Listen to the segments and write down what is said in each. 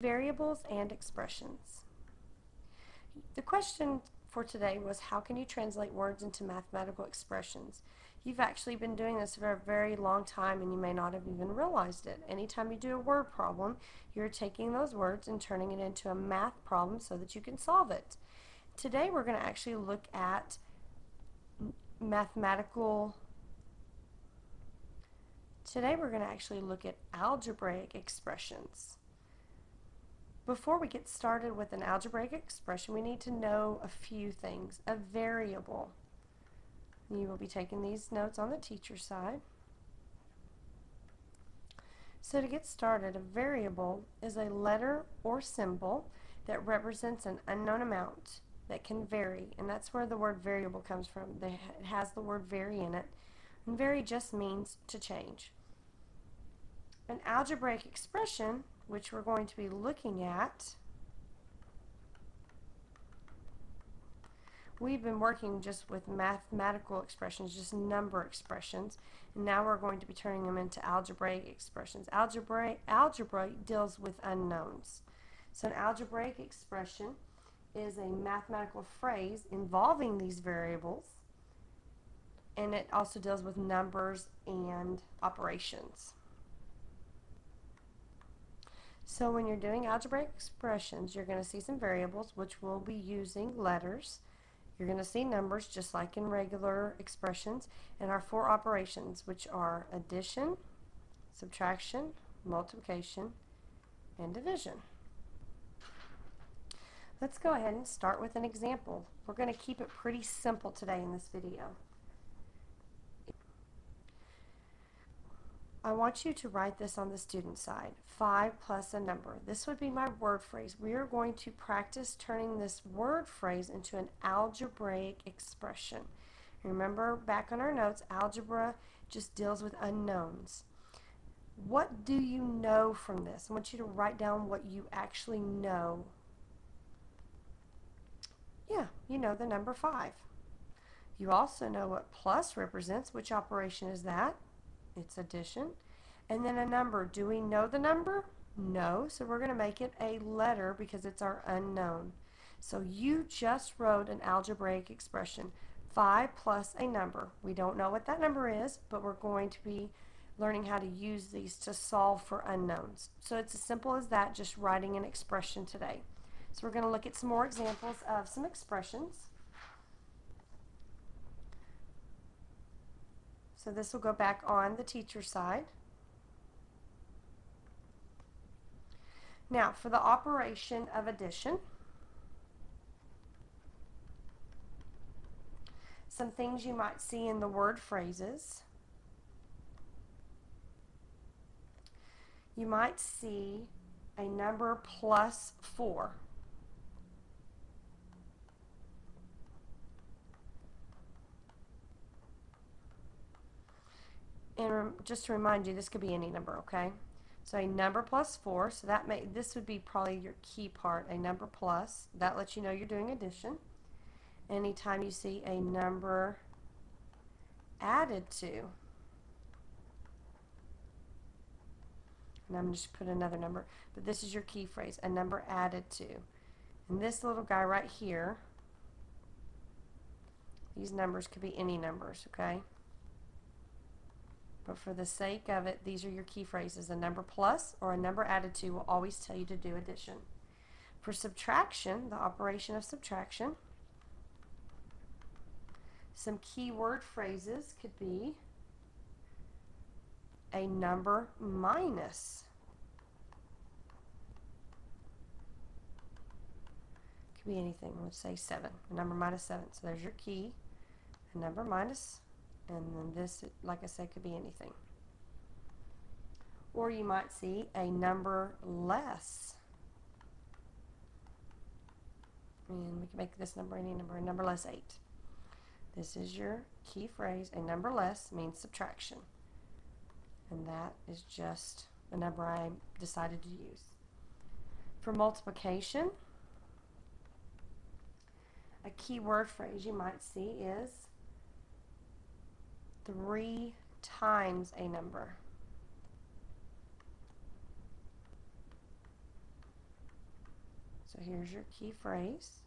Variables and expressions. The question for today was, how can you translate words into mathematical expressions? You've actually been doing this for a very long time and you may not have even realized it. Anytime you do a word problem, you're taking those words and turning it into a math problem so that you can solve it. Today we're going to actually look at algebraic expressions. Before we get started with an algebraic expression, we need to know a few things. A variable. You will be taking these notes on the teacher side. So to get started, a variable is a letter or symbol that represents an unknown amount that can vary, and that's where the word variable comes from. It has the word vary in it, and vary just means to change. An algebraic expression, which we're going to be looking at, we've been working just with mathematical expressions, just number expressions, and now we're going to be turning them into algebraic expressions. Algebra deals with unknowns. So an algebraic expression is a mathematical phrase involving these variables, and it also deals with numbers and operations. So when you're doing algebraic expressions, you're going to see some variables, which we'll be using letters. You're going to see numbers just like in regular expressions, and our four operations, which are addition, subtraction, multiplication, and division. Let's go ahead and start with an example. We're going to keep it pretty simple today in this video. I want you to write this on the student side. 5 plus a number. This would be my word phrase. We are going to practice turning this word phrase into an algebraic expression. Remember, back on our notes, algebra just deals with unknowns. What do you know from this? I want you to write down what you actually know. Yeah, you know the number 5. You also know what plus represents. Which operation is that? It's addition. And then a number. Do we know the number? No. So we're going to make it a letter because it's our unknown. So you just wrote an algebraic expression. 5 plus a number. We don't know what that number is, but we're going to be learning how to use these to solve for unknowns. So it's as simple as that, just writing an expression today. So we're going to look at some more examples of some expressions. So this will go back on the teacher side. Now for the operation of addition, some things you might see in the word phrases. You might see a number plus 4. And just to remind you, this could be any number, okay? So a number plus 4, so this would be probably your key part, a number plus. That lets you know you're doing addition. Anytime you see a number added to, and I'm just put another number, but this is your key phrase, a number added to. And this little guy right here, these numbers could be any numbers, okay? But for the sake of it, these are your key phrases. A number plus or a number added to will always tell you to do addition. For subtraction, the operation of subtraction, some key word phrases could be a number minus. Could be anything. Let's say 7. A number minus 7. So there's your key. A number minus. And then this, like I said, could be anything. Or you might see a number less. And we can make this number any number. A number less 8. This is your key phrase. A number less means subtraction. And that is just the number I decided to use. For multiplication, a key word phrase you might see is 3 times a number. So here's your key phrase.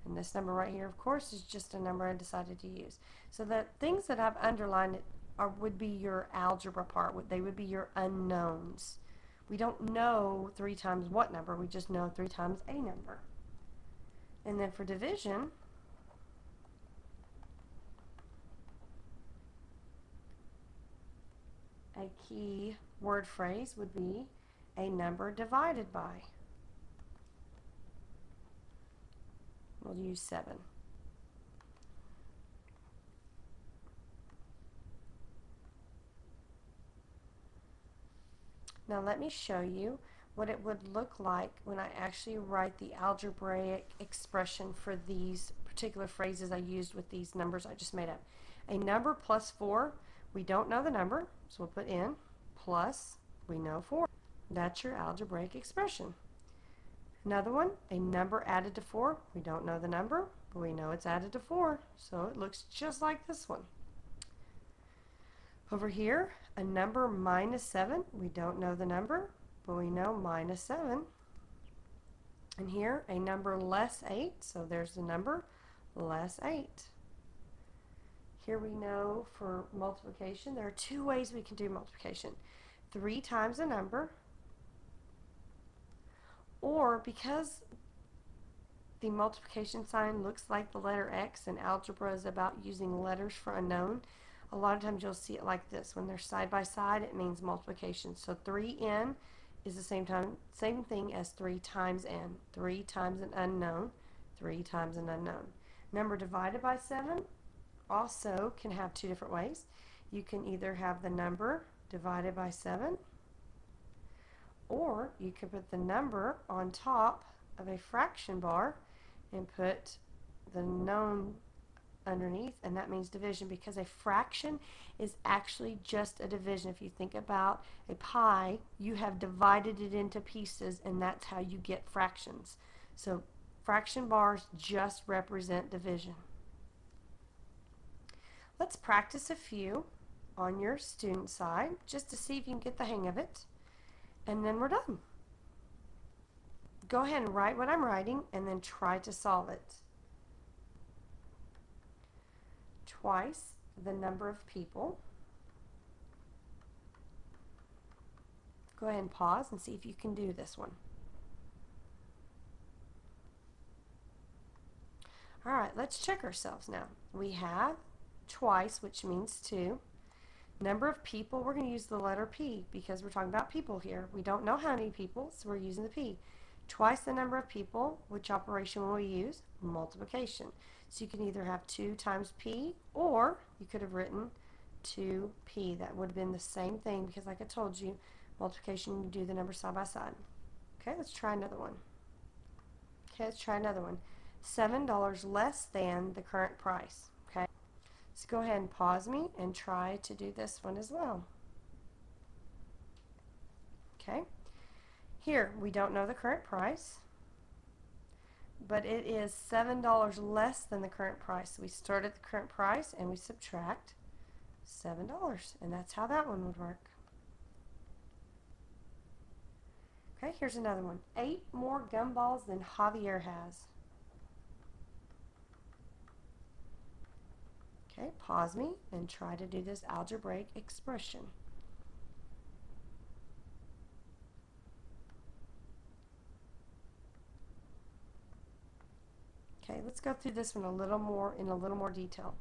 And this number right here, of course, is just a number I decided to use. So the things that I've underlined would be your algebra part. They would be your unknowns. We don't know 3 times what number, we just know 3 times a number. And then for division, a key word phrase would be a number divided by. We'll use 7. Now let me show you what it would look like when I actually write the algebraic expression for these particular phrases I used with these numbers I just made up. A number plus 4, we don't know the number, so we'll put in, plus, we know 4. That's your algebraic expression. Another one, a number added to 4, we don't know the number, but we know it's added to 4, so it looks just like this one. Over here, a number minus 7, we don't know the number, but we know minus 7. And here, a number less 8, so there's the number, less 8. Here we know for multiplication, there are 2 ways we can do multiplication. 3 times a number, or because the multiplication sign looks like the letter X and algebra is about using letters for unknown, a lot of times you'll see it like this. When they're side by side, it means multiplication. So 3n is the same thing as 3 times n. 3 times an unknown, 3 times an unknown. Number divided by 7 also can have 2 different ways. You can either have the number divided by 7, or you can put the number on top of a fraction bar and put the known underneath, and that means division, because a fraction is actually just a division. If you think about a pie, you have divided it into pieces, and that's how you get fractions. So fraction bars just represent division. Let's practice a few on your student side just to see if you can get the hang of it, and then we're done. Go ahead and write what I'm writing and then try to solve it. Twice the number of people. Go ahead and pause and see if you can do this one. Alright, let's check ourselves now. We have twice, which means 2. Number of people, we're going to use the letter P because we're talking about people here. We don't know how many people, so we're using the P. Twice the number of people, which operation will we use? Multiplication. So you can either have 2 times P, or you could have written 2P. That would have been the same thing because like I told you, multiplication, you do the numbers side by side. Okay, let's try another one. Okay, let's try another one. $7 less than the current price. Okay, so go ahead and pause me and try to do this one as well. Okay, here we don't know the current price, but it is $7 less than the current price. So we start at the current price and we subtract $7, and that's how that one would work. Okay, here's another one. 8 more gumballs than Javier has. Okay, pause me and try to do this algebraic expression. Okay, let's go through this one in a little more detail.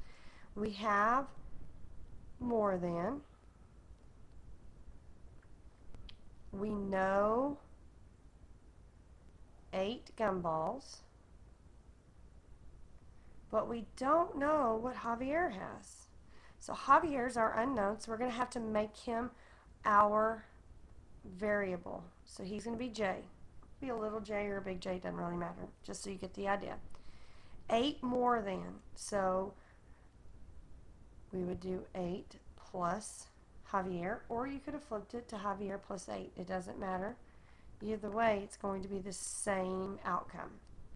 We have more than. We know 8 gumballs, but we don't know what Javier has. So Javier's our unknown, so we're going to have to make him our variable. So he's going to be J. Be a little j or a big J, doesn't really matter, just so you get the idea. 8 more than, so we would do 8 plus Javier, or you could have flipped it to Javier plus 8. It doesn't matter. Either way, it's going to be the same outcome.